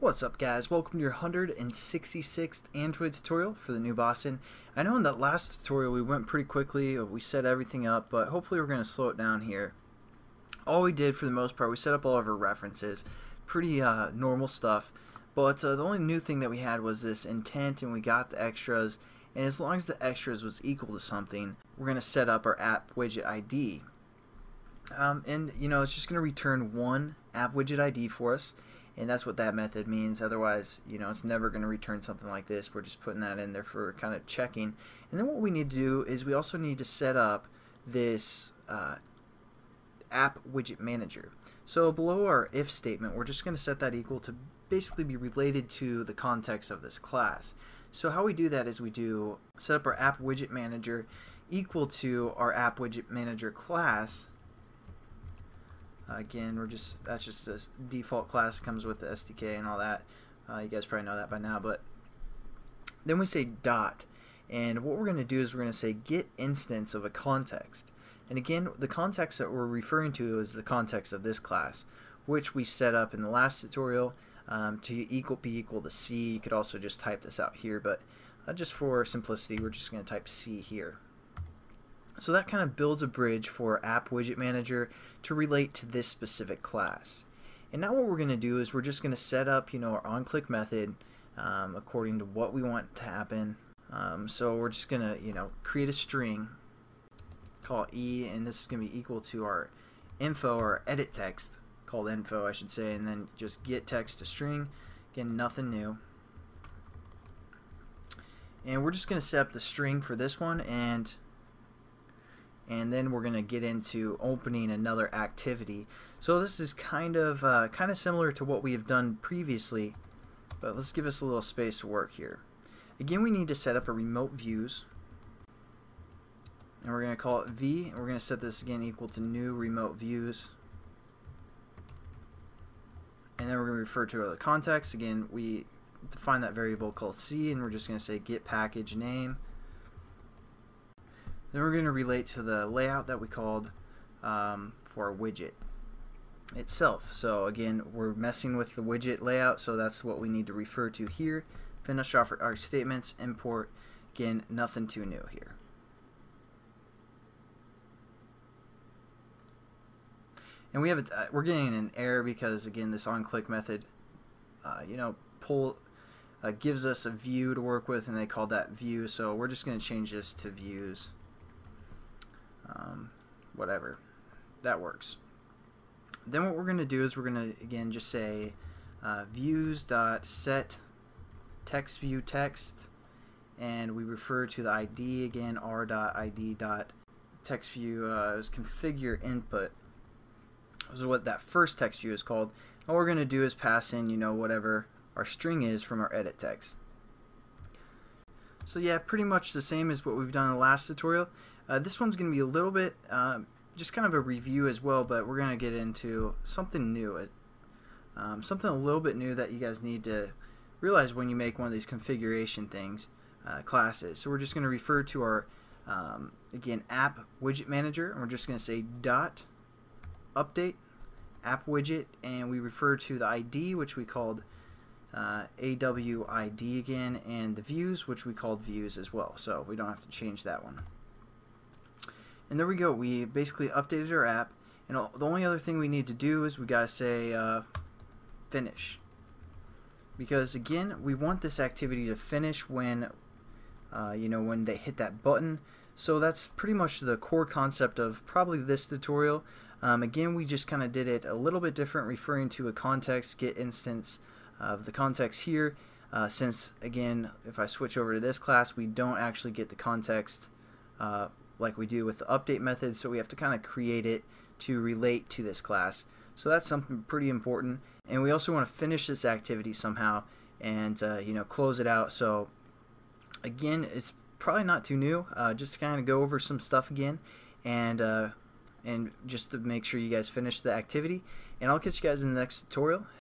What's up, guys? Welcome to your 166th Android tutorial for the new Boston. I know in that last tutorial we went pretty quickly, we set everything up, but hopefully we're going to slow it down here. All we did for the most part, we set up all of our references, pretty normal stuff, but the only new thing that we had was this intent, and we got the extras, and as long as the extras was equal to something, we're going to set up our app widget ID. And you know, it's just going to return one app widget ID for us. And that's what that method means. Otherwise, you know, it's never going to return something like this. We're just putting that in there for kind of checking. And then what we need to do is we also need to set up this app widget manager. So below our if statement, we're just going to set that equal to basically be related to the context of this class. So how we do that is we do set up our app widget manager equal to our app widget manager class. Again, that's just this default class that comes with the SDK and all that. You guys probably know that by now, but then we say dot, and what we're going to do is we're going to say get instance of a context. And again, the context that we're referring to is the context of this class, which we set up in the last tutorial to be equal to C. You could also just type this out here, but just for simplicity, we're just going to type C here. So that kind of builds a bridge for App Widget Manager to relate to this specific class. And now what we're going to do is we're just going to set up, you know, our onClick method according to what we want to happen. So we're just going to, you know, create a string, call it E, and this is going to be equal to our info or edit text, called info I should say, and then just get text to string. Again, nothing new. And we're just going to set up the string for this one, and then we're going to get into opening another activity. So this is kind of similar to what we have done previously, but let's give us a little space to work here. Again, we need to set up a remote views, and we're going to call it V, and we're going to set this again equal to new remote views, and then we're going to refer to the context. Again, we define that variable called C, and we're just going to say get package name. Then we're going to relate to the layout that we called for our widget itself. So again, we're messing with the widget layout, so that's what we need to refer to here. Finish off our statements, import. Again, nothing too new here. And we have we're getting an error because again, this onClick method, you know, gives us a view to work with, and they call that view. So we're just going to change this to views. Whatever, that works. Then what we're going to do is we're going to again just say views.set text view text, and we refer to the ID again, r.id.text view is configure input. This is what that first text view is called. All we're going to do is pass in, you know, whatever our string is from our edit text. So yeah, pretty much the same as what we've done in the last tutorial. This one's going to be a little bit just kind of a review as well, but we're going to get into something new, something a little bit new that you guys need to realize when you make one of these configuration things, classes. So we're just going to refer to our again app widget manager, and we're just going to say dot update app widget, and we refer to the ID, which we called AWID again, and the views, which we called views as well, so we don't have to change that one. And there we go, we basically updated our app, and the only other thing we need to do is we gotta say finish, because again, we want this activity to finish when you know, when they hit that button. So that's pretty much the core concept of probably this tutorial. Again, we just kind of did it a little bit different, referring to a context, get instance of the context here, since again, if I switch over to this class, we don't actually get the context like we do with the update method, so we have to kind of create it to relate to this class. So that's something pretty important, and we also want to finish this activity somehow and you know, close it out. So again, it's probably not too new, just to kind of go over some stuff again, and just to make sure you guys finish the activity. And I'll catch you guys in the next tutorial.